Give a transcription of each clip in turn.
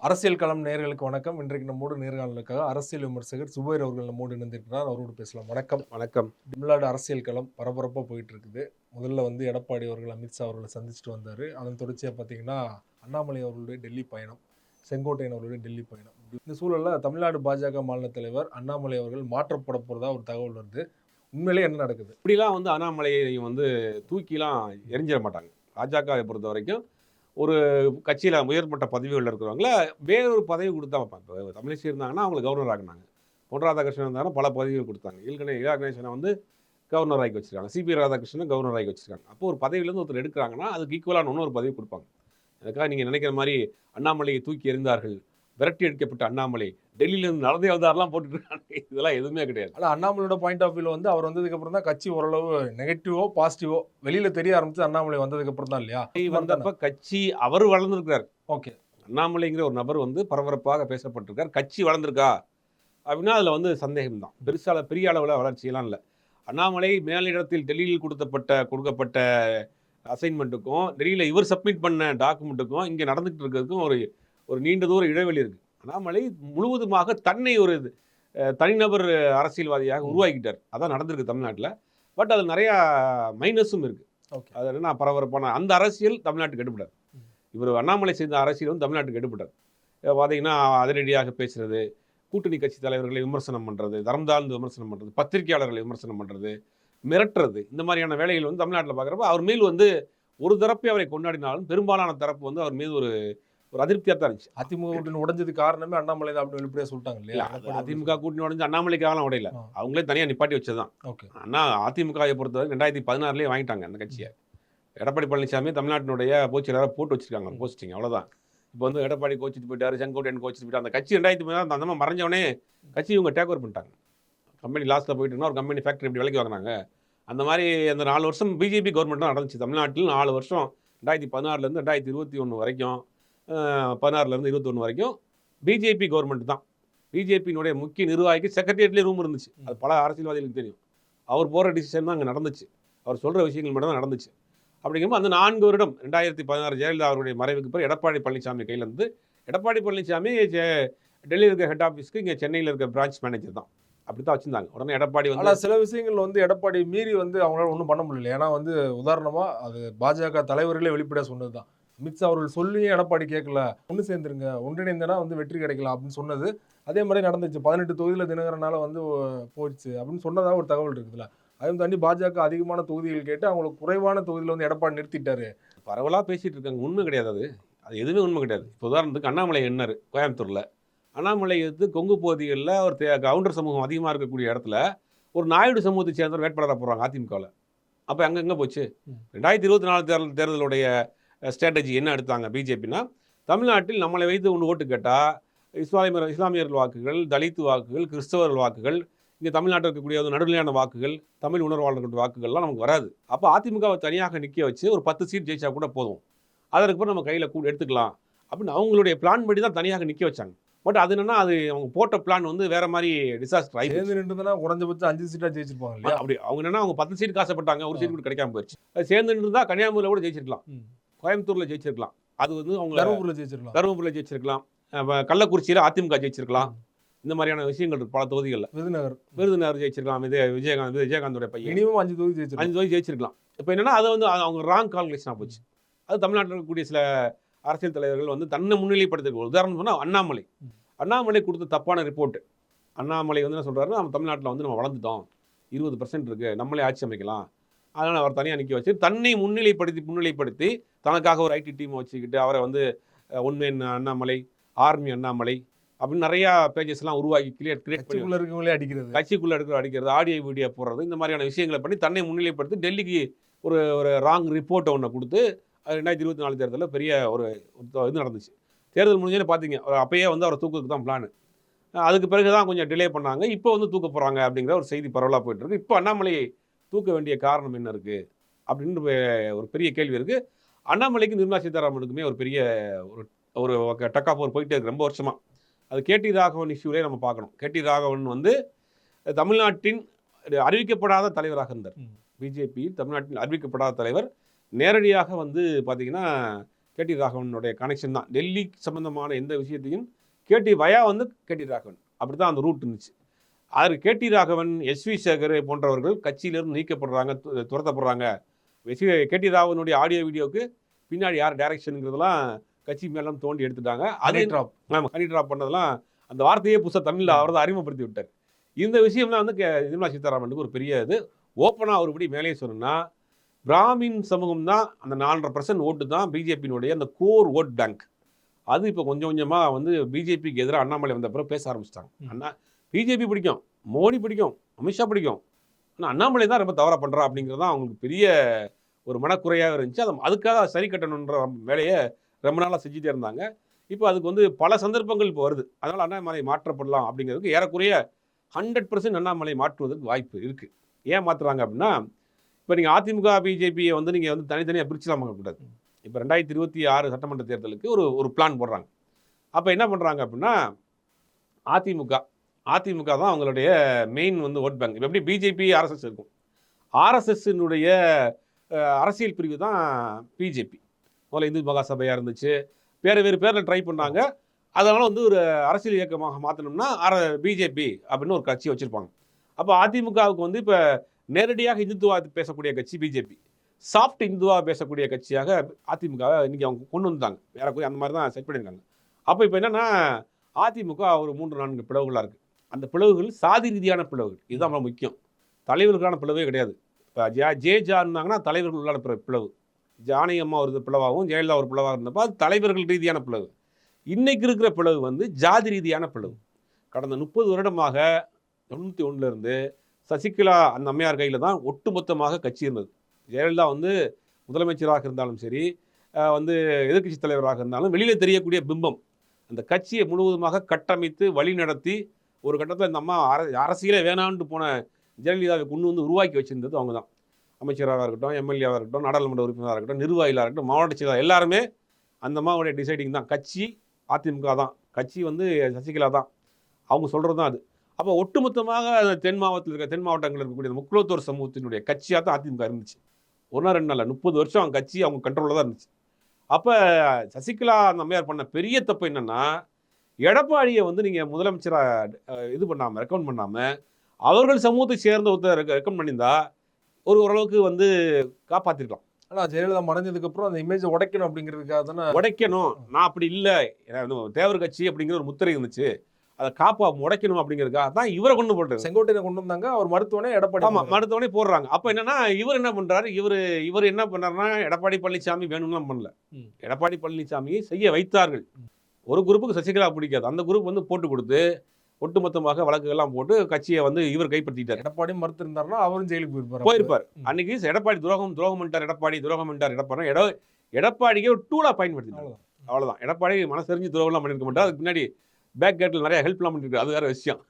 அரசியல் களம் நேயர்களுக்கு வணக்கம். இன்றைக்கு நம்மோடு நேர்காணலுக்காக அரசியல் விமர்சகர் சுபைர் அவர்கள் நம்மோடு இணைந்திருக்கிறார். அவரோடு பேசலாம். வணக்கம். வணக்கம். தமிழ்நாடு அரசியல் களம் பரபரப்பா போயிட்டு இருக்குது. முதல்ல வந்து எடப்பாடி அவர்கள் அமித்ஷா அவர்களை சந்திச்சுட்டு வந்தாரு. அதன் தொடர்ச்சியா பார்த்தீங்கன்னா, அண்ணாமலை அவர்களுடைய டெல்லி பயணம், செங்கோட்டையன் அவர்களுடைய டெல்லி பயணம். இந்த சூழல்ல தமிழ்நாடு பாஜக மாநில தலைவர் அண்ணாமலை அவர்கள் மாற்றப்பட போறதா ஒரு தகவல் வருது. உண்மையிலேயே என்ன நடக்குது? இப்படிலாம் அண்ணாமலையை தூக்கிலாம் எறிஞ்சிட மாட்டாங்க. பாஜகவை பொறுத்த வரைக்கும் ஒரு கட்சியில உயர்மட்ட பதவிகள்ல இருக்கிறவங்கள வேறொரு பதவி குடுத்தா வைப்பாங்க. இப்ப தமிழிசை இருந்தாங்கன்னா அவங்கள கவர்னர் ஆக்குனாங்க. பொன் ராதாகிருஷ்ணன் இருந்தாங்கன்னா பல பதவிகள் குடுத்தாங்க. இலா கணேசனை கவர்னர் ஆக்கி வச்சிருக்காங்க. சிபி ராதாகிருஷ்ணனை கவர்னர் ஆக்கி வச்சிருக்காங்க. அப்போ ஒரு பதவியிலேருந்து ஒருத்தர் எடுக்கிறாங்கன்னா அதுக்கு ஈக்குவலான இன்னொரு பதவி கொடுப்பாங்க. அதுக்காக நீங்க நினைக்கிற மாதிரி அண்ணாமலையை தூக்கி எறிந்தார்கள், விரட்டி அடிக்கப்பட்ட அண்ணாமலை டெல்லியிலிருந்து நடந்தே வந்தாரெல்லாம் போட்டுட்டு இருக்காங்க. இதெல்லாம் எதுவுமே கிடையாது. ஆனா அண்ணாமலையோட பாயிண்ட் ஆஃப் வியூல வந்து அவர் வந்ததுக்கு அப்புறம் தான் கட்சி ஓரளவு நெகட்டிவோ பாசிட்டிவோ வெளியில தெரிய ஆரம்பிச்சு அண்ணாமலை வந்ததுக்கு அப்புறம் தான் இல்லையா? வந்தப்ப கட்சி அவர் வளர்ந்துருக்கிறார். ஓகே. அண்ணாமலைங்கிற ஒரு நபர் பரபரப்பாக பேசப்பட்டிருக்கார். கட்சி வளர்ந்துருக்கா அப்படின்னா அதில் சந்தேகம் தான். பெரிய அளவில் வளர்ச்சியெல்லாம் இல்லை. அண்ணாமலை மேலிடத்தில் டெல்லியில் கொடுக்கப்பட்ட அசைன்மெண்ட்டுக்கும் டெல்லியில் இவர் சப்மிட் பண்ண டாக்குமெண்ட்டுக்கும் இங்கே நடந்துகிட்டு இருக்கிறதுக்கும் ஒரு நீண்ட தூர இடைவெளி இருக்குது. அண்ணாமலை முழுவதுமாக தன்னை ஒரு தனிநபர் அரசியல்வாதியாக உருவாக்கிட்டார். அதான் நடந்திருக்கு தமிழ்நாட்டில். பட் அது நிறையா மைனஸும் இருக்குது. அது என்னன்னா பரபரப்பான அந்த அரசியல் தமிழ்நாட்டுக்கு எடுபடாது. இவர் அண்ணாமலை செய்த அரசியல் தமிழ்நாட்டுக்கு எடுபட்டார். பார்த்தீங்கன்னா அதிரடியாக பேசுறது, கூட்டணி கட்சி தலைவர்களை விமர்சனம் பண்ணுறது, தரம்தாழ்ந்து விமர்சனம் பண்ணுறது, பத்திரிகையாளர்களை விமர்சனம் பண்ணுறது, மிரட்டுறது, இந்த மாதிரியான வேலைகள் தமிழ்நாட்டில் பார்க்குறப்ப அவர் மேல் ஒரு தரப்பை அவரை கொண்டாடினாலும் பெரும்பாலான தரப்பு அவர் மீது ஒரு அதிருப்தியாக தான் இருந்துச்சு. அதிமுக கூட்டணி உடைஞ்சது காரணமே அண்ணாமலை தான் அப்படின்னு வெளிப்படையாக சொல்லிட்டாங்க இல்லையா? அதிமுக கூட்டணி உடைஞ்சு அண்ணாமலைக்காகலாம் உடையல, அவங்களே தனியாக நிப்பாட்டி வச்சதுதான். அண்ணா அதிமுகவை பொறுத்தவரை 2016 வாங்கிட்டாங்க அந்த கட்சியை. எடப்பாடி பழனிசாமி தமிழ்நாட்டினுடைய பொதுச்செயலாளரை போட்டு வச்சிருக்காங்க போஸ்டிங், அவ்வளோதான். இப்போ எடப்பாடி கோச்சிட்டு போயிட்டாரு, செங்கோட்டையன் கோச்சிட்டு போயிட்டார். அந்த கட்சி 2016 அந்த மறைஞ்சவனே கட்சி இவங்க டேக் ஓவர் பண்ணிட்டாங்க. கம்பெனி லாஸ்ட்டில் போயிட்டுனா ஒரு கம்பெனி ஃபேக்ட்ரி எப்படி விலைக்கு வாங்கினாங்க அந்த மாதிரி அந்த 4 வருஷம் பிஜேபி கவர்மெண்ட் தான் நடந்துச்சு தமிழ்நாட்டில். 4 வருஷம் 2016 2021 வரைக்கும், 16 21 வரைக்கும் பிஜேபி கவர்மெண்ட் தான். பிஜேபியினுடைய முக்கிய நிர்வாகிக்கு செக்ரட்டரியேட்லேயே ரூம் இருந்துச்சு. அது பல அரசியல்வாதிகளுக்கு தெரியும். அவர் போகிற டிசிஷன் தான் அங்கே நடந்துச்சு. அவர் சொல்கிற விஷயங்கள் மட்டும் தான் நடந்துச்சு. அப்படிங்கும்போது அந்த 4 வருடம் 2016 ஜெயலலிதா அவருடைய மறைவுக்கு பிறகு எடப்பாடி பழனிசாமி கையில் இருந்து, எடப்பாடி பழனிசாமி டெல்லியில் இருக்க ஹெட் ஆஃபீஸ்க்கு இங்கே சென்னையில் இருக்க பிரான்ச் மேனேஜர் தான். அப்படி தான் வச்சுருந்தாங்க. உடனே எடப்பாடி சில விஷயங்கள் எடப்பாடி மீறி அவங்களால ஒன்றும் பண்ண முடியல. ஏன்னா உதாரணமாக அது பாஜக தலைவர்களே வெளிப்படையாக சொன்னது தான். அமித்ஷா அவர்கள் சொல்லியும் எடப்பாடி கேட்கல, ஒன்று சேர்ந்துருங்க, ஒன்றிணைந்தனா வெற்றி கிடைக்கலாம் அப்படின்னு சொன்னது அதே மாதிரி நடந்துச்சு. 18 தொகுதியில் தினகரனால போயிடுச்சு அப்படின்னு சொன்னதாக ஒரு தகவல் இருக்குதுல்ல. அதையும் தாண்டி பாஜக அதிகமான தொகுதிகள் கேட்டு அவங்களுக்கு குறைவான தொகுதியில் எடப்பாடி நிறுத்திட்டாரு. பரவலாக பேசிகிட்டு இருக்காங்க. உண்மை கிடையாது. அது எதுவுமே உண்மை கிடையாது. இப்போ உதாரணத்துக்கு அண்ணாமலை எண்ணார் கோயம்புத்தூரில். அண்ணாமலை கொங்கு பகுதிகளில் ஒரு கவுண்டர் சமூகம் அதிகமாக இருக்கக்கூடிய இடத்துல ஒரு நாயுடு சமூகத்தை சேர்ந்தவர் வேட்பாளராக போகிறாங்க அதிமுகவில். அப்போ அங்கே எங்கே போச்சு? 2024 தேர்தலுடைய ஸ்ட்ராட்டஜி என்ன எடுத்தாங்க பிஜேபின்னா, தமிழ்நாட்டில் நம்மளை வைத்து ஒன்று ஓட்டு கேட்டால் இஸ்லாமியர்கள் வாக்குகள், தலித் வாக்குகள், கிறிஸ்தவர்கள் வாக்குகள், இங்கே தமிழ்நாட்டில் இருக்கக்கூடிய நடுநிலையான வாக்குகள், தமிழ் உணர்வாளர்களுடைய வாக்குகள்லாம் நமக்கு வராது. அப்போ அதிமுகவை தனியாக நிற்க வச்சு ஒரு 10 சீட் ஜெயிச்சா கூட போதும், அதற்கு பிறகு நம்ம கையில் எடுத்துக்கலாம் அப்படின்னு அவங்களுடைய பிளான் படி தான் தனியாக நிற்க வச்சாங்க. பட் அது என்னன்னா, அது அவங்க போட்ட பிளான் வேற மாதிரி டிசாஸ்டர் ஆகி சேர்ந்து குறைஞ்சபட்சம் 5 சீட்டாக ஜெயிச்சிருப்பாங்க இல்லையா? அப்படி அவங்க என்னன்னா அவங்க 10 சீட் காசப்பட்டாங்க, ஒரு சீட் கூட கிடைக்காம போயிடுச்சு. அது சேர்ந்து இருந்தால் கன்னியாகுமரியில் கூட ஜெயிச்சிருக்கலாம், கோயம்புத்தூரில் ஜெயிச்சிருக்கலாம், அது அவங்க தருமபுரியில் ஜெயிச்சிருக்கலாம், கள்ளக்குறிச்சியில் அதிமுக ஜெயிச்சிருக்கலாம். இந்த மாதிரியான விஷயங்கள் இருக்கு பல தொகுதிகளில். விருதுநகர் ஜெயிச்சிருக்கலாம், விஜயகாந்தோட பையன் 5 தொகுதி ஜெயிச்சிருக்கலாம். இப்போ என்னன்னா அது அவங்க ராங் கால்குலேஷனாக போச்சு. அது தமிழ்நாட்டில் இருக்கக்கூடிய சில அரசியல் தலைவர்கள் தன்னை முன்னிலைப்படுத்த உதாரணம் சொன்னால் அண்ணாமலை கொடுத்த தப்பான ரிப்போர்ட். அண்ணாமலை என்ன சொல்கிறாருன்னா, நம்ம தமிழ்நாட்டில் நம்ம வளர்ந்துட்டோம், 20% இருக்குது, நம்மளே ஆட்சி அமைக்கலாம், அதனால் அவர் தனியாக நிற்க வச்சு தன்னை முன்னிலைப்படுத்தி தனக்காக ஒரு ஐடி டீமை வச்சுக்கிட்டு அவரை ஒன்மேன் அண்ணாமலை, ஆர்மி அண்ணாமலை அப்படின்னு நிறையா பேஜஸ்லாம் உருவாக்கி கிரியேட் பண்ணி கட்சிக்குள்ளே அடிக்கிறது, ஆடியோ வீடியோ போடுறது, இந்த மாதிரியான விஷயங்களை பண்ணி தன்னை முன்னிலைப்படுத்தி டெல்லிக்கு ஒரு ராங் ரிப்போர்ட்டை ஒன்று கொடுத்து 2024 தேர்தலில் பெரிய ஒரு இது நடந்துச்சு. தேர்தல் முடிஞ்சோன்னு பார்த்தீங்க, அப்பயே அவரை தூக்குறதுக்கு தான் பிளான். அதுக்கு பிறகு தான் கொஞ்சம் டிலே பண்ணாங்க. இப்போ தூக்க போகிறாங்க அப்படிங்கிற ஒரு செய்தி பரவலாக போயிட்டுருக்கு. இப்போ அண்ணாமலையை தூக்க வேண்டிய காரணம் என்ன இருக்குது அப்படின்னு ஒரு பெரிய கேள்வி இருக்குது. அண்ணாமலைக்கு நிர்மலா சீதாராமனுக்குமே ஒரு பெரிய ஒரு டக் ஆஃப் போயிட்டே இருக்குது ரொம்ப வருஷமாக. அது கேடி ராகவன் இஷ்யூலே நம்ம பார்க்கணும். கேடி ராகவன் தமிழ்நாட்டின் அறிவிக்கப்படாத தலைவராக இருந்தார். பிஜேபி தமிழ்நாட்டில் அறிவிக்கப்படாத தலைவர். நேரடியாக பார்த்தீங்கன்னா கேடி ராகவனுடைய கனெக்ஷன் தான். டெல்லி சம்பந்தமான எந்த விஷயத்தையும் வயா வந்து கேடி ராகவன், அப்படி தான் அந்த ரூட் இருந்துச்சு. அதற்கு கேடி ராகவன், எஸ்வி சேகர் போன்றவர்கள் கட்சியிலிருந்து நீக்கப்படுறாங்க, துரத்தப்படுறாங்க. கேடி ராகவனுடைய ஆடியோ வீடியோவுக்கு பின்னாடி யார் டைரக்ஷனுங்கிறதெல்லாம் கட்சி மேலாம் தோண்டி எடுத்துட்டாங்க. அதே ஹனி ட்ராப் பண்ணதெல்லாம் அந்த வார்த்தையே புதுசாக தமிழில் அவர் தான் அறிமுகப்படுத்தி விட்டார். இந்த விஷயம்லாம் வந்து நிர்மலா சீதாராமனுக்கு ஒரு பெரிய இது. ஓப்பனாக ஒருபடி மேலேயே சொன்னா, பிராமின் சமூகம் தான் அந்த 4.5% ஓட்டு தான் பிஜேபியினுடைய அந்த கோர் ஓட் பேங்க். அது இப்போ கொஞ்சம் கொஞ்சமாக வந்து பிஜேபிக்கு எதிராக அண்ணாமலை வந்த பிறகு பேச ஆரம்பிச்சிட்டாங்க. பிஜேபி பிடிக்கும், மோடி பிடிக்கும், அமித்ஷா பிடிக்கும், ஆனால் அண்ணாமலை தான் ரொம்ப தவறாக பண்ணுறா அப்படிங்கிறது தான் அவங்களுக்கு பெரிய ஒரு மனக்குறையாக இருந்துச்சு. அதுக்காக சரி கட்டணுன்ற வேலையை ரொம்ப நாளாக செஞ்சுட்டே இருந்தாங்க. இப்போ அதுக்கு வந்து பல சந்தர்ப்பங்கள் இப்போ வருது. அதனால் அண்ணாமலை மாற்றப்படலாம் அப்படிங்கிறதுக்கு ஏறக்குறைய 100% அண்ணாமலை மாற்றுவதற்கு வாய்ப்பு இருக்குது. ஏன் மாற்றுறாங்க அப்படின்னா, இப்போ நீங்கள் அதிமுக பிஜேபியை வந்து நீங்கள் வந்து தனித்தனியாக பிரிச்சுலாம் பார்க்கக்கூடாது. இப்போ 2026 சட்டமன்ற தேர்தலுக்கு ஒரு பிளான் போடுறாங்க. அப்போ என்ன பண்ணுறாங்க அப்படின்னா, அதிமுக தான் அவங்களுடைய மெயின் வந்து ஓட் பேங்க். இப்போ எப்படி பிஜேபி ஆர்எஸ்எஸ் இருக்கும், ஆர்எஸ்எஸ்னுடைய அரசியல் பிரிவு தான் பிஜேபி. முதல்ல இந்து மகாசபையாக இருந்துச்சு, வேறு பேரில் ட்ரை பண்ணாங்க. அதனால் வந்து ஒரு அரசியல் இயக்கமாக மாற்றணும்னா பிஜேபி அப்படின்னு ஒரு கட்சி வச்சுருப்பாங்க. அப்போ அதிமுகவுக்கு வந்து இப்போ நேரடியாக இந்துத்துவா பேசக்கூடிய கட்சி பிஜேபி, சாஃப்ட் இந்துவா பேசக்கூடிய கட்சியாக அதிமுக இன்றைக்கி அவங்க கொண்டு வந்தாங்க. வேறக்குரிய அந்த மாதிரி தான் செட் பண்ணியிருக்காங்க. அப்போ இப்போ என்னென்னா, அதிமுக ஒரு 3-4 பிளவுகளாக இருக்குது. அந்த பிளவுகள் சாதி ரீதியான பிளவுகள். இதுதான் ரொம்ப முக்கியம். தலைவர்களுக்கான பிளவே கிடையாது. இப்போ ஜெயஜா இருந்தாங்கன்னா தலைவர்களுக்கான பிளவு, ஜானகி அம்மா ஒரு பிளவாகவும் ஜெயலலிதா ஒரு பிளவாக இருந்தப்போ அது தலைவர்கள் ரீதியான பிளவு. இன்றைக்கு இருக்கிற பிளவு வந்து ஜாதி ரீதியான பிளவு. கடந்த 30 வருடமாக 91 சசிகலா அந்த அம்மையார் கையில் தான் ஒட்டுமொத்தமாக கட்சி இருந்தது. ஜெயலலிதா வந்து முதலமைச்சராக இருந்தாலும் சரி, வந்து எதிர்க்கட்சி தலைவராக இருந்தாலும் வெளியில் தெரியக்கூடிய பிம்பம் அந்த கட்சியை முழுவதுமாக கட்டமைத்து வழி நடத்தி ஒரு கட்டத்தில் இந்த அம்மா அரசியலே வேணான்னு போன ஜெயலலிதாவை கொண்டு வந்து உருவாக்கி வச்சிருந்தது அவங்க தான். அமைச்சராக இருக்கட்டும், எம்எல்ஏவாக இருக்கட்டும், நாடாளுமன்ற உறுப்பினராக இருக்கட்டும், நிர்வாகிகளாக இருக்கட்டும், மாவட்ட செயலாளர், எல்லாருமே அந்த அம்மாவுடைய டிசைடிங் தான். கட்சி அதிமுக தான், கட்சி வந்து சசிகலா தான், அவங்க சொல்கிறது தான் அது. அப்போ ஒட்டுமொத்தமாக தென் மாவட்டங்களில் இருக்கக்கூடிய முக்குலத்தோர் சமூகத்தினுடைய கட்சியாக தான் அதிமுக இருந்துச்சு. 1-2 நாள் 30 வருஷம் அவங்க கட்சி அவங்க கண்ட்ரோலில் தான் இருந்துச்சு. அப்போ சசிகலா அந்த அம்மையார் பண்ண பெரிய தப்பு என்னென்னா, எடப்பாடியை வந்து நீங்கள் முதலமைச்சராக இது பண்ணாமல் ரெக்கமெண்ட் பண்ணாமல் அவர்கள் சமூகத்தை சேர்ந்த ஒருத்தர் ரெக்கமெண்ட் பண்ணியிருந்தா ஓரளவுக்கு வந்து காப்பாற்றிருக்கலாம். ஆனால் ஜெயலலிதா மறைஞ்சதுக்கப்புறம் அந்த இமேஜை உடைக்கணும் அப்படிங்கிறதுக்காக தானே உடைக்கணும். நான் அப்படி இல்லை, தேவர் கட்சி அப்படிங்கிற ஒரு முத்திரை இருந்துச்சு, அதை உடைக்கணும் அப்படிங்கிறதுக்காக தான் இவரை கொண்டு போட்டாரு. செங்கோட்டையை கொண்டு வந்தாங்க, அவர் மருத்துவனே எடப்பாடி. ஆமாம், மருத்துவனே போடுறாங்க. அப்போ என்னன்னா இவர் என்ன பண்ணுறாரு, இவர் என்ன பண்ணாருன்னா, எடப்பாடி பழனிசாமி வேணும்லாம் பண்ணல, எடப்பாடி பழனிசாமியை செய்ய வைத்தார்கள். ஒரு குரூப்புக்கு சசிகலா பிடிக்காது, அந்த குரூப் வந்து போட்டு கொடுத்து ஒட்டுமொத்தமாக வழக்குகள்லாம் போட்டு கட்சியை வந்து இவர் கைப்பற்றிட்டார். எடப்பாடி மறுத்து இருந்தாருன்னா அவரும் ஜெயிலுக்கு போயிருப்பார். அன்னைக்கு எடப்பாடி துரோகம் பண்ணிட்டார், எடப்பாடி எடப்பாடிக்கு ஒரு டூலாக பயன்படுத்தினார். அவ்வளோதான். எடப்பாடி மனசறிஞ்சு துரோகம்லாம் பண்ணியிருக்க மாட்டார். அதுக்கு முன்னாடி பேக் கேட்டில் நிறைய ஹெல்ப்லாம் பண்ணியிருக்காரு, அது வேறு விஷயம்.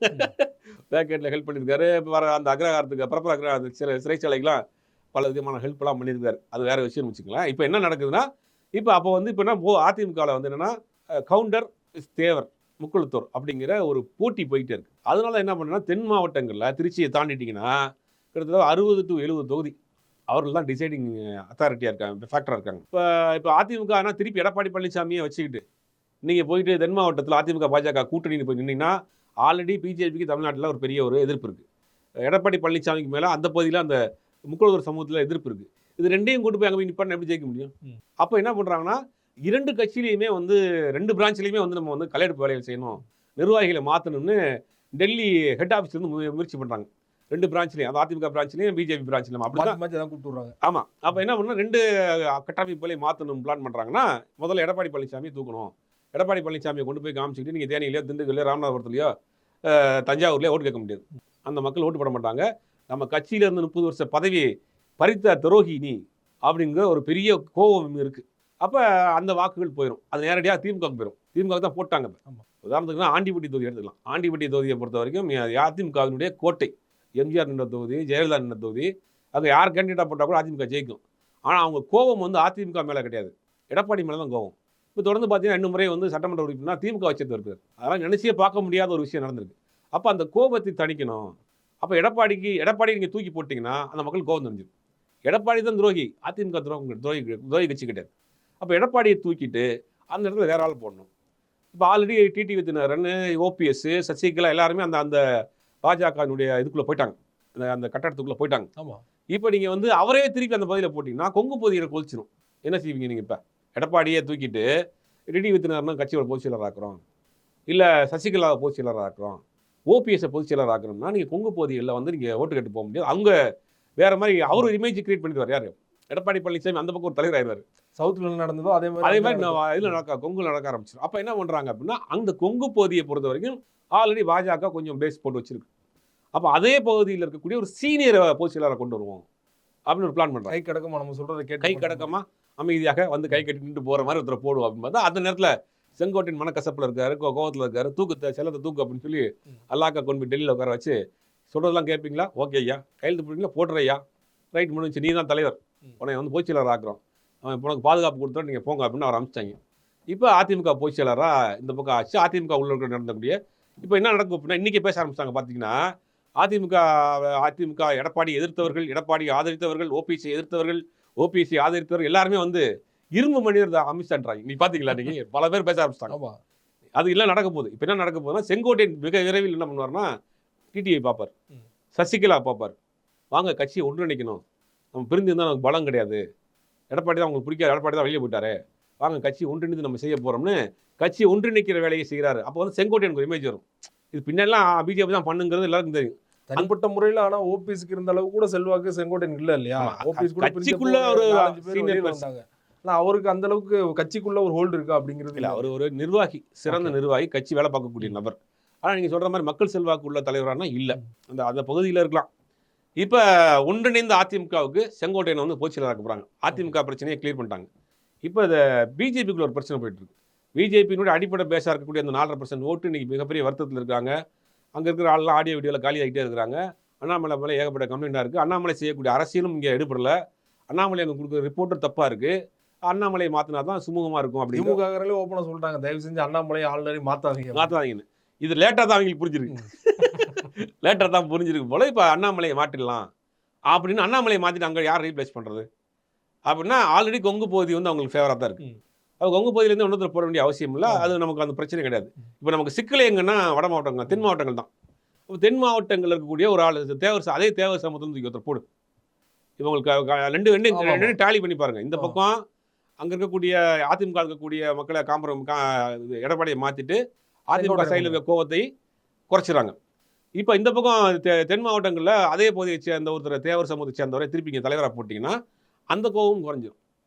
பேக் கேட்டில் ஹெல்ப் பண்ணியிருக்காரு. வர அந்த அக்ரஹாரத்துக்கு பரப்பர அக்ரஹாரத்துக்கு சிறைச்சாலைக்கெல்லாம் பல விதமான ஹெல்ப்லாம் பண்ணியிருக்காரு, அது வேறு விஷயம்னு வச்சுக்கலாம். இப்போ என்ன நடக்குதுன்னா, அப்போ வந்து இப்போ என்ன அதிமுகவில் வந்து என்னென்னா, கவுண்டர் இஸ் தேவர் முக்குளத்தோர் அப்படிங்கிற ஒரு போட்டி போயிட்டே இருக்கு. அதனால என்ன பண்ணுன்னா, தென் மாவட்டங்களில் திருச்சியை தாண்டிட்டிங்கன்னா கிட்டத்தட்ட 60 to 70 தொகுதி அவர்கள் தான் டிசைடிங் அத்தாரிட்டியாக இருக்காங்க, ஃபேக்டராக இருக்காங்க. இப்போ அதிமுக ஆனால் திருப்பி எடப்பாடி பழனிசாமியை வச்சுக்கிட்டு நீங்கள் போயிட்டு தென் மாவட்டத்தில் அதிமுக பாஜக கூட்டணின்னு போய் நின்னீங்கன்னா, ஆல்ரெடி பிஜேபிக்கு தமிழ்நாட்டில் ஒரு பெரிய ஒரு எதிர்ப்பு இருக்குது. எடப்பாடி பழனிசாமிக்கு மேலே அந்த பகுதியில் அந்த முக்குளத்தோர் சமூகத்தில் எதிர்ப்பு இருக்குது. இது ரெண்டையும் கொண்டு போய் அங்கே போய் நிப்பான்னு எப்படி ஜெயிக்க முடியும்? அப்போ என்ன பண்ணுறாங்கன்னா, 2 கட்சியிலையுமே வந்து 2 பிரான்ச்லேயுமே வந்து நம்ம வந்து கலையெடுப்பு வேலைகள் செய்யணும், நிர்வாகிகளை மாற்றணும்னு டெல்லி ஹெட் ஆஃபீஸ்லேருந்து முயற்சி பண்ணுறாங்க. 2 பிரான்ச்லேயும், அது அதிமுக பிரான்ச்லேயும் பிஜேபி பிரான்ச்லையும் அப்படி தான் கூப்பிட்டு விடுறாங்க. ஆமாம். அப்போ என்ன பண்ணால் 2 கட்டமைப்புகளை மாற்றணும் பிளான் பண்ணுறாங்கன்னா, முதல்ல எடப்பாடி பழனிசாமி தூக்கணும். எடப்பாடி பழனிசாமியை கொண்டு போய் காமிச்சிக்கிட்டு நீங்கள் தேனியிலையோ, திண்டுக்கல்லையோ, ராமநாதபுரத்துலையோ, தஞ்சாவூர்லேயோ ஓட்டு கேட்க முடியாது. அந்த மக்கள் ஓட்டு போட மாட்டாங்க. நம்ம கட்சியிலேருந்து 30 வருஷ பதவி பறித்த துரோகி நீ அப்படிங்கிற ஒரு பெரிய கோபம் இருக்குது. அப்போ அந்த வாக்குகள் போயிடும், அது நேரடியாக திமுகவுக்கு போயிடும். திமுக தான் போட்டாங்க. உதாரணத்துக்குனா ஆண்டிப்பட்டி தொகுதி எடுத்துக்கலாம். ஆண்டிப்பட்டி தொகுதியை பொறுத்த வரைக்கும் அதிமுகவினுடைய கோட்டை. எம்ஜிஆர் நின்ற தொகுதி, ஜெயலலிதா நின்ற தொகுதி, அங்கே யார் கேண்டிடேட்டாக போட்டால் கூட அதிமுக ஜெயிக்கும். ஆனால் அவங்க கோபம் வந்து அதிமுக மேலே கிடையாது, எடப்பாடி மேலே தான் கோபம். இப்போ தொடர்ந்து பார்த்தீங்கன்னா 2 முறை வந்து சட்டமன்ற உறுப்பினர் திமுக வச்சது இருக்கார். அதெல்லாம் நினைச்சே பார்க்க முடியாத ஒரு விஷயம் நடந்திருக்கு. அப்போ அந்த கோபத்தை தணிக்கணும். அப்போ எடப்பாடி நீங்கள் தூக்கி போட்டிங்கன்னா அந்த மக்கள் கோபம் தெரிஞ்சிடும். எடப்பாடி தான் துரோகி, அதிமுக துரோகி கட்சி கிடையாது. அப்போ எடப்பாடியை தூக்கிட்டு அந்த இடத்துல வேற ஆள் போடணும். இப்போ ஆல்ரெடி டிடி விதினரன், ஓபிஎஸ், சசிகலா எல்லாருமே அந்த அந்த பாஜகனுடைய இதுக்குள்ளே போயிட்டாங்க, அந்த கட்டடத்துக்குள்ளே போயிட்டாங்க. ஆமாம். இப்போ நீங்கள் வந்து அவரே திருப்பி அந்த பகுதியில் போட்டிங்கன்னா கொங்கு பகுதியில் கொதிச்சிடும். என்ன செய்வீங்க நீங்கள்? இப்போ எடப்பாடியே தூக்கிட்டு டிடி விதினரன் கட்சியோட பொதுச் செயலராக ஆக்குறோம், இல்லை சசிகலாவை பொதுச் செயலராக ஆக்குறோம், ஓபிஎஸ்ஸை பொதுச் செயலராக ஆக்கணும்னா நீங்கள் கொங்கு பகுதிகளில் வந்து நீங்கள் ஓட்டு கேட்டு போக முடியாது. அவங்க வேற மாதிரி அவர் ஒரு இமேஜ் கிரியேட் பண்ணிடுவார். யார்? எடப்பாடி பழனிசாமி அந்த பக்கம் ஒரு தலைவர் ஆயிடுவார். சவுத்தில் நடந்ததோ அதே அதே மாதிரி மாதிரி இதில் கொங்கு நடக்க ஆரம்பிச்சிடும். அப்போ என்ன பண்ணுறாங்க அப்படின்னா, அந்த கொங்கு பகுதியை பொறுத்த வரைக்கும் ஆல்ரெடி பாஜக கொஞ்சம் பேஸ் போட்டு வச்சிருக்கு. அப்போ அதே பகுதியில் இருக்கக்கூடிய ஒரு சீனியர் பொதுச் செயலரை கொண்டு வருவோம் அப்படின்னு ஒரு பிளான் பண்ணுறாங்க. கை கடக்கமா நம்ம சொல்றதை கேட்டு கை கடக்கமா அமைதியாக வந்து கை கட்டிட்டு போகிற மாதிரி ஒருத்தர் போடுவோம் அப்படின்னு பார்த்தா, அந்த நேரத்தில் செங்கோட்டையின் மனக்கசப்பில் இருக்காரு, கோவத்தில் இருக்காரு, செல்லத்தை தூக்கு அப்படின்னு சொல்லி அல்லாக்கா கொண்டு போய் டெல்லியில் உட்கார வச்சு சொல்கிறதெல்லாம் கேட்பீங்களா? ஓகே ஐயா, கையெழுத்து போடுறீங்களா? போட்டுறையா, ரைட் முடிஞ்சு, நீ தான் தலைவர், உன்னை வந்து பொதுச் செயலர் ஆக்குறோம், உனக்கு பாதுகாப்பு கொடுத்தோம், நீங்கள் போங்க அப்படின்னு அவர் அனுப்பிச்சிட்டாங்க. இப்போ அதிமுக பொதுச் செயலராக இந்த பக்கம் ஆச்சு. அதிமுக உள்ள நடந்தக்கூடிய இப்போ என்ன நடக்கும் அப்படின்னா, இன்றைக்கி பேச ஆரம்பிச்சிட்டாங்க. பார்த்தீங்கன்னா அதிமுக எடப்பாடி எதிர்த்தவர்கள், எடப்பாடி ஆதரித்தவர்கள், ஓபிசி எதிர்த்தவர்கள், ஓபிசி ஆதரித்தவர்கள் எல்லாருமே வந்து இரும்பு மனிதர் அமித்ஷான்றாங்க. நீ பார்த்தீங்களா? நீங்கள் பல பேர் பேச ஆரம்பிச்சிட்டாங்க. அது இல்லை நடக்க போகுது. இப்போ என்ன நடக்க போகுதுன்னா, செங்கோட்டையன் மிக விரைவில் என்ன பண்ணுவார்னா, டிடிஐ பார்ப்பார், சசிகலா பார்ப்பார், வாங்க கட்சியை ஒன்றிணைக்கணும், நம்ம பிரிந்து இருந்தால் நமக்கு பலம் கிடையாது, எடப்பாடி தான் உங்களுக்கு பிடிக்காது, எடப்பாடி தான் வெளியே போயிட்டாரு, வாங்க கட்சி ஒன்றிணைந்து நம்ம செய்ய போகிறோம்னு கட்சியை ஒன்றிணைக்கிற வேலையை செய்கிறாரு. அப்போ வந்து செங்கோட்டையனுக்கு ஒரு இமேஜ் வரும். இது பின்னெல்லாம் பிஜேபி தான் பண்ணுங்கிறது எல்லாருக்கும் தெரியும். தனிப்பட்ட முறையில். ஆனால் ஓபிஎஸ்க்கு இருந்த அளவு கூட செல்வாக்கு செங்கோட்டையன் இல்லை இல்லையா? ஓபிஎஸ் கூட கட்சிக்குள்ள ஒரு சீனியர் வந்தாங்க. ஆனால் அவருக்கு அந்த அளவுக்கு கட்சிக்குள்ள ஒரு ஹோல்டு இருக்கா அப்படிங்கிறது இல்லை. அவர் ஒரு நிர்வாகி, சிறந்த நிர்வாகி, கட்சி வேலை பார்க்கக்கூடிய நபர். ஆனால் நீங்கள் சொல்கிற மாதிரி மக்கள் செல்வாக்கு உள்ள தலைவரானா இல்லை, அந்த அந்த பகுதியில் இருக்கலாம். இப்போ ஒன்றிணைந்த அதிமுகவுக்கு செங்கோட்டையனை வந்து பொதுச் செயலராக்க போகிறாங்க. அதிமுக பிரச்சனையை கிளியர் பண்ணிட்டாங்க. இப்போ இந்த பிஜேபிக்குள்ள ஒரு பிரச்சனை போயிட்டு இருக்கு. பிஜேபியினுடைய அடிப்படை பேஸாக இருக்கக்கூடிய அந்த 4% ஓட்டு இன்னைக்கு மிகப்பெரிய வருத்தத்தில் இருக்காங்க. அங்கே இருக்கிற ஆள்லாம் ஆடியோ வீடியோவில் காலியாகிட்டே இருக்கிறாங்க. அண்ணாமலை மேலே ஏகப்பட்ட கம்ப்ளைண்டாக இருக்குது. அண்ணாமலை செய்யக்கூடிய அரசியலும் இங்கே எடுப்படலை. அண்ணாமலை அங்கே கொடுக்குற ரிப்போர்ட்டர் தப்பாக இருக்குது. அண்ணாமலையை மாற்றினா தான் சுமூகமாக இருக்கும் அப்படின்னு திமுக ஓப்பனாக சொல்லிட்டாங்க. தயவு செஞ்சு அண்ணாமலையை ஆல்ரெடி மாற்றாதீங்கன்னு. இது லேட்டாக தான் அவங்களுக்கு புரிஞ்சிருக்கு. லேட்டாக தான் புரிஞ்சிருக்கு போல. இப்போ அண்ணாமலையை மாற்றிடலாம் அப்படின்னு அண்ணாமலையை மாற்றிட்டு அங்கே யார் ரீப்ளேஸ் பண்ணுறது அப்படின்னா, ஆல்ரெடி கொங்கு பகுதி வந்து அவங்களுக்கு ஃபேவராக தான் இருக்குது. அது கொங்கு பகுதியிலேருந்து ஒன்றத்தில் போட வேண்டிய அவசியம் இல்லை. அது நமக்கு அந்த பிரச்சனை கிடையாது. இப்போ நமக்கு சிக்கல் எங்கன்னா வட மாவட்டங்கள், தென் மாவட்டங்கள் தான். இப்போ தென் மாவட்டங்கள் இருக்கக்கூடிய ஒரு ஆள் அதே தேவர் சமூகத்தில் ஒருத்தர் போடு. இப்போ உங்களுக்கு ரெண்டு டாலி பண்ணி பாருங்கள். இந்த பக்கம் அங்கே இருக்கக்கூடிய அதிமுக இருக்கக்கூடிய மக்களை எடப்பாடியை மாற்றிட்டு அதிமுக சைடில் இருக்க கோவத்தை குறைச்சிடறாங்க. இப்போ இந்த பக்கம் தென் மாவட்டங்களில் அதே பகுதியை சேர்ந்த ஒருத்தர் தேவர் சமூகத்தை சேர்ந்தவரை திருப்பி இங்கே தலைவராக போட்டிங்கன்னா அந்த கோவம் குறைஞ்சிடும்.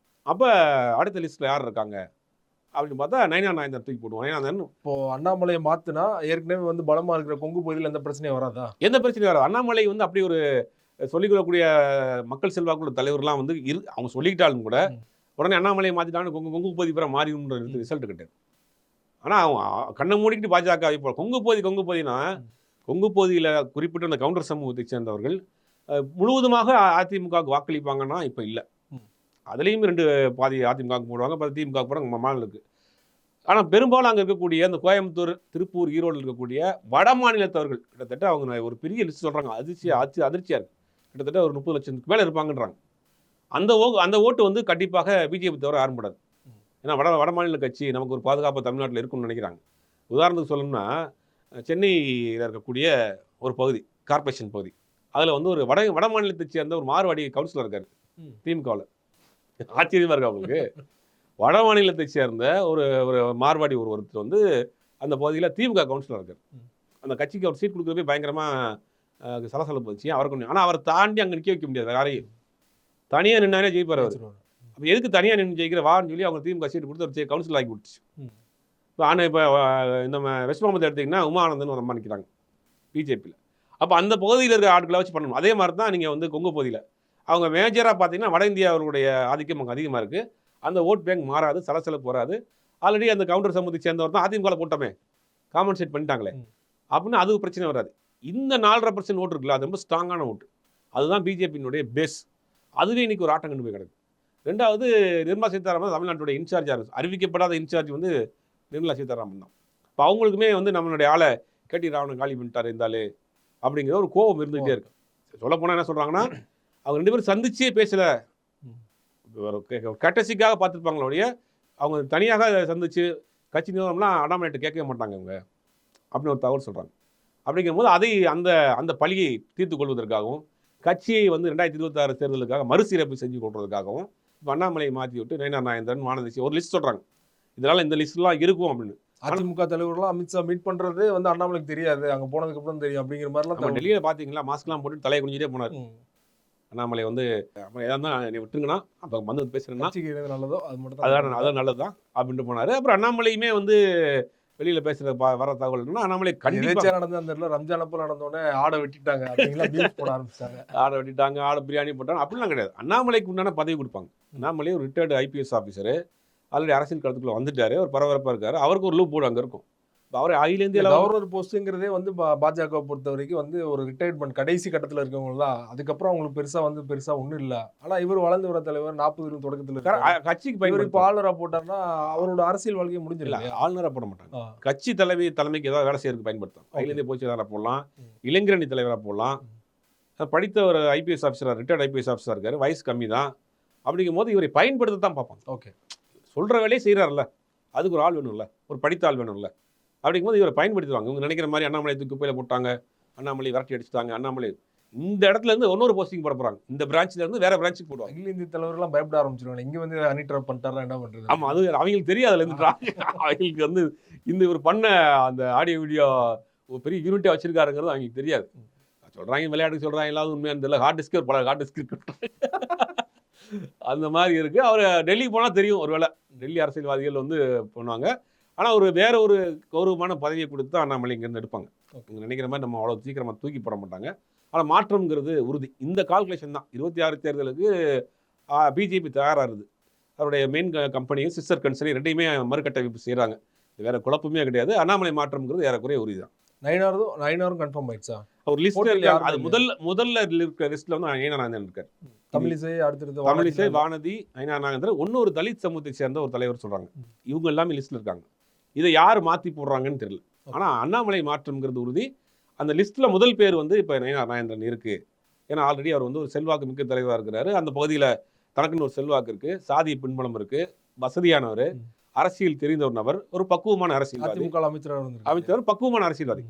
அப்போ அடுத்த லிஸ்ட்டில் யார் இருக்காங்க அப்படின்னு பார்த்தா நயனார் தூக்கி போடுவோம். நயனார் இப்போ அண்ணாமலையை மாற்றினா ஏற்கனவே வந்து பலமாக இருக்கிற கொங்கு பகுதியில் எந்த பிரச்சனையும் வராதா? எந்த பிரச்சனையும் வராது. அண்ணாமலை வந்து அப்படி ஒரு சொல்லிக்கொள்ளக்கூடிய மக்கள் செல்வாக்குள்ள தலைவர்லாம் வந்து அவங்க சொல்லிக்கிட்டாலும் கூட உடனே அண்ணாமலையை மாற்றிட்டாங்கன்னு கொங்கு பகுதி பிற மாறிடும்ன்ற ரிசல்ட் கிடையாது. ஆனால் அவங்க கண்ணை மூடிக்கிட்டு பாஜக இப்போ கொங்கு பகுதினா கொங்கு பகுதியில் குறிப்பிட்ட அந்த கவுண்டர் சமூகத்தை சேர்ந்தவர்கள் முழுவதுமாக அதிமுகவுக்கு வாக்களிப்பாங்கன்னா இப்போ இல்லை. அதுலேயும் 2 பாதி அதிமுகவுக்கு போடுவாங்க, பாதி திமுக போடுவாங்க மாநிலத்துக்கு. ஆனால் பெரும்பாலும் அங்கே இருக்கக்கூடிய அந்த கோயம்புத்தூர், திருப்பூர், ஈரோடு இருக்கக்கூடிய வட மாநிலத்தவர்கள் கிட்டத்தட்ட அவங்க ஒரு பெரிய லிஸ்ட் சொல்கிறாங்க. அதிர்ச்சியாக இருக்குது. கிட்டத்தட்ட ஒரு 30 லட்சத்துக்கு மேலே இருப்பாங்கன்றாங்க. அந்த ஓட்டு வந்து கண்டிப்பாக பிஜேபி தவிர யாரும் போடாது. ஏன்னா வட மாநில கட்சி நமக்கு ஒரு பாதுகாப்பு தமிழ்நாட்டில் இருக்குன்னு நினைக்கிறாங்க. உதாரணத்துக்கு சொல்லணும்னா, சென்னையில் இருக்கக்கூடிய ஒரு பகுதி, கார்பரேஷன் பகுதி, அதில் வந்து ஒரு வட மாநிலத்தை சேர்ந்த ஒரு மார்வாடி கவுன்சிலர் இருக்கார் திமுகவில். ஆச்சரியமாக இருக்கு அவங்களுக்கு. வட மாநிலத்தை சேர்ந்த ஒரு மார்வாடி ஒருத்தர் வந்து அந்த பகுதியில் திமுக கவுன்சிலர் இருக்கார். அந்த கட்சிக்கு அவர் சீட் கொடுக்குறப்ப பயங்கரமாக சலசலப்பு வச்சு அவர் கொஞ்சம். ஆனால் அவரை தாண்டி அங்கே நிற்க வைக்க முடியாது யாரையும். தனியாக நின்னாலே ஜெயிப்பார் அவர். அப்போ எதுக்கு தனியாக நின்று ஜெயிக்கிற வான்னு சொல்லி அவங்க திமுக சீட் கொடுத்து ஒரு கவுன்சிலர் ஆக்கி விட்டுச்சு. ஆனால் இப்போ நம்ம வெஸ்ட் மாவட்டத்தை எடுத்திங்கன்னா உமானந்தன் ஒரு அம்மா நிற்கிறாங்க பிஜேபியில். அப்போ அந்த பகுதியில் இருக்கிற ஆட்களை வச்சு பண்ணணும். அதே மாதிரி தான் நீங்கள் வந்து கொங்கு பகுதியில் அவங்க மேஜராக பார்த்தீங்கன்னா வட இந்தியாவுடைய ஆதிக்கம் அங்கே அதிகமாக இருக்குது. அந்த ஓட் பேங்க் மாறாது, சலசலப்பு வராது. ஆல்ரெடி அந்த கவுண்டர் சமூகத்தை சேர்ந்தவர் தான் அதிமுக போட்டோமே, காம்பன்சேட் பண்ணிட்டாங்களே அப்படின்னு அது பிரச்சனை வராது. இந்த 4.5% ஓட்டு இருக்குல்ல, அது ரொம்ப ஸ்ட்ராங்கான ஓட்டு. அதுதான் பிஜேபியினுடைய பேஸ். அதுவே இன்னைக்கு ஒரு ஆட்டம் கண்டு போய் கிடக்கு. 2வது நிர்மலா சீதாராமன் தமிழ்நாட்டுடைய இன்சார்ஜாக அறிவிக்கப்படாத இன்சார்ஜ் வந்து நிர்மலா சீதாராமன் தான். இப்போ அவங்களுக்குமே வந்து நம்மளுடைய ஆளை கேடி ராவணன் காலி பண்ணிட்டார் இருந்தாலே அப்படிங்கிற ஒரு கோபம் இருந்துகிட்டே இருக்கு. சொல்லப்போனால் என்ன சொல்கிறாங்கன்னா, அவங்க 2 பேரும் சந்திச்சே பேசலை, கேட்டசிக்காக பார்த்துருப்பாங்களோடைய அவங்க தனியாக சந்திச்சு கட்சி நிறுவனம்லாம் அண்ணாமலைகிட்ட கேட்கவே மாட்டாங்க அவங்க அப்படின்னு ஒரு தகவல் சொல்கிறாங்க. அப்படிங்கும்போது அதை அந்த அந்த பழியை தீர்த்து கொள்வதற்காகவும் கட்சியை வந்து 2026 தேர்தலுக்காக மறுசீரமைப்பு செஞ்சு கொள்றதுக்காகவும் இப்போ அண்ணாமலையை மாற்றி விட்டு நயினார் நாகேந்திரன், வானதி ஒரு லிஸ்ட் சொல்கிறாங்க. இதனால் இந்த லிஸ்ட்லாம் இருக்கும் அப்படின்னு. அதிமுக தலைவர்கள்லாம் அமித்ஷா மீட் பண்றது வந்து அண்ணாமலைக்கு தெரியாது, அங்க போனதுக்கு அப்புறம் தெரியும் அப்படிங்கிற மாதிரிலாம் நம்ம டெல்லியில் பார்த்தீங்களா மாஸ்க்லாம் போட்டு தலையை குனிஞ்சிட்டே போனார் அண்ணாமலை. வந்து ஏதாவது நீ விட்டுருங்கன்னா அப்போ வந்து பேசுறேன்னா நல்லதோ அது மட்டும் அதான் நல்லது தான் அப்படின்ட்டு போனார். அப்புறம் அண்ணாமலையுமே வந்து வெளியில பேசுகிற வர தகவல்னா அண்ணாமலை கண்டிப்பாக நடந்த அந்த இடத்துல ரம்ஜான் அப்போ நடந்தோடனே ஆடை வெட்டிட்டாங்க அப்படிங்களா போட ஆரம்பிச்சாங்க. ஆடை வெட்டிட்டாங்க, ஆடை பிரியாணி போட்டாங்க அப்படிலாம் கிடையாது. அண்ணாமலைக்கு உண்டான பதவி கொடுப்பாங்க. அண்ணாமலை ஒரு ரிட்டையர்டு ஐபிஎஸ் ஆஃபீஸரு, ஆல்ரெடி அரசியல் களத்துக்குள்ள வந்துட்டாரு, ஒரு பரபரப்பாக இருக்காரு. அவருக்கு ஒரு லூப் போர்டு அங்கே இருக்கும். இப்போ அவர் அகிலேந்திய கவர்னர் போஸ்ட்டுங்கிறதே வந்து பாஜக பொறுத்த வரைக்கும் வந்து ஒரு ரிட்டையர்மெண்ட் கடைசி கட்டத்தில் இருக்கவங்க தான். அதுக்கப்புறம் அவங்களுக்கு பெருசா ஒன்றும் இல்லை. ஆனால் இவர் வளர்ந்து வர தலைவர் 40 தொடக்கத்தில் கட்சிக்கு இப்போ ஆளுநராக போட்டார்னா அவரோட அரசியல் வாழ்க்கையை முடிஞ்சிடல. ஆளுநராக போட மாட்டாங்க. கட்சி தலைமைக்கு ஏதாவது வேலை செய்யறதுக்கு பயன்படுத்தும். அகிலேந்திய பொதுச்செயலாளராக போடலாம், இளைஞரணி தலைவராக போடலாம். படித்த ஒரு ஐபிஎஸ் ஆஃபீஸராக, ரிட்டையர்ட் ஐபிஎஸ் ஆஃபீஸராக இருக்காரு, வயசு கம்மி தான். அப்படிங்கும் போது இவரை பயன்படுத்த தான் பார்ப்பாங்க. ஓகே, சொல்கிற வேலையை செய்கிறார்ல, அதுக்கு ஒரு ஆள் வேணும்ல, ஒரு படித்த ஆள் வேணும்ல. அப்படிங்கும்போது இவரை பயன்படுத்துவாங்க. இவங்க நினைக்கிற மாதிரி அண்ணாமலை தூக்கி குப்பையில் போட்டாங்க, அண்ணாமலை விரட்டி அடிச்சுட்டாங்க, அண்ணாமலை இந்த இடத்துல இருந்து இன்னொரு போஸ்டிங் போட போகிறாங்க, இந்த பிரான்ச்ல இருந்து வேற பிரான்ச்சுக்கு போடுவாங்க. அகில இந்திய தலைவர்கள்லாம் பயப்பட ஆரம்பிச்சிருவாங்க, இங்கே வந்து அனிட்ரா பண்ணிட்டாரா என்ன பண்ணுறது. ஆமாம், அது அவங்களுக்கு தெரியாது. அவங்களுக்கு வந்து இந்த இவர் பண்ண அந்த ஆடியோ வீடியோ ஒரு பெரிய யூனிட்டாக வச்சிருக்காருங்கிறது அவங்களுக்கு தெரியாது. சொல்கிறாங்க விளையாட்டுக்கு சொல்கிறாங்க, எல்லாரும் உண்மையான தெரியல. ஹார்ட் டிஸ்க் பல ஹார்ட் டிஸ்க் அந்த மாதிரி இருக்குது. அவர் டெல்லி போனால் தெரியும், ஒருவேளை டெல்லி அரசியல்வாதிகள் வந்து பண்ணுவாங்க. ஆனால் ஒரு வேற ஒரு கௌரவமான பதவியை கொடுத்து தான் அண்ணாமலை இங்கேருந்து எடுப்பாங்க. இவங்க நினைக்கிற மாதிரி நம்ம அவ்வளோ சீக்கிரமாக தூக்கி போட மாட்டாங்க. ஆனால் மாற்றம்ங்கிறது உறுதி. இந்த கால்குலேஷன் தான் 26 தேர்தலுக்கு பிஜேபி தயாராகுது. அவருடைய மெயின் கம்பெனியும் சிஸ்டர் கன்சர்னி ரெண்டையுமே மறுகட்டமைப்பு செய்கிறாங்க. வேற குழப்பமே கிடையாது. அண்ணாமலை மாற்றம்ங்கிறது ஏறக்குறைய உறுதி தான். நயினாரும் கன்ஃபார்ம் ஆயிடுச்சா? அவர் லிஸ்ட் அது முதல்ல இருக்கிற லிஸ்ட்ல வந்து நயினார் நாகேந்திரன் இருக்கார். தமிழிசை, அடுத்தது தமிழிசை, வானதி, நயினார் நாகேந்திரன், இன்னொரு தலித் சமூகத்தை சேர்ந்த ஒரு தலைவர் சொல்றாங்க. இவங்க எல்லாமே லிஸ்ட்ல இருக்காங்க. இதை யார் மாற்றி போடுறாங்கன்னு தெரியல. ஆனால் அண்ணாமலை மாற்றம்ங்கிறது உறுதி. அந்த லிஸ்ட்டில் முதல் பேர் வந்து இப்போ நயினார் நாகேந்திரன் இருக்குது. ஏன்னா ஆல்ரெடி அவர் வந்து ஒரு செல்வாக்கு மிக்க தலைவராக இருக்கிறாரு. அந்த பகுதியில் தனக்குன்னு ஒரு செல்வாக்கு இருக்குது, சாதி பின்புலம் இருக்குது, வசதியானவர், அரசியல் தெரிந்த ஒரு நபர், ஒரு பக்குவமான அரசியல்வாதி, அமைச்சர், பக்குவமான அரசியல்வாதி.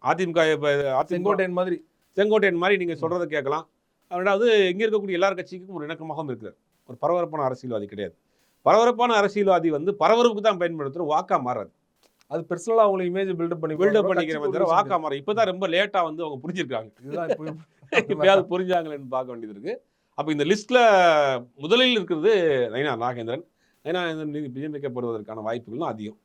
அதிமுக செங்கோட்டையன் மாதிரி நீங்கள் சொல்கிறத கேட்கலாம். ரெண்டாவது இங்கே இருக்கக்கூடிய எல்லார் கட்சிக்கும் ஒரு இணக்கமாகவும் இருக்கிறார். ஒரு பரபரப்பான அரசியல்வாதி கிடையாது. பரபரப்பான அரசியல்வாதி வந்து பரபரப்புக்கு தான் பயன்படுத்துகிற, வாக்கா மாறாது. அது பர்சனலாக அவங்களை இமேஜ் பில்டப் பண்ணிக்கிற வாக்கா மாற. இப்போ தான் ரொம்ப லேட்டாக வந்து அவங்க புரிஞ்சிருக்காங்க. இப்போயாவது புரிஞ்சாங்களேன்னு பார்க்க வேண்டியது இருக்குது. அப்போ இந்த லிஸ்ட்டில் முதலில் இருக்கிறது நயினார் நாகேந்திரன். நயினார் நாகேந்திரன் நியமிக்கப்படுவதற்கான வாய்ப்புகளும் அதிகம்.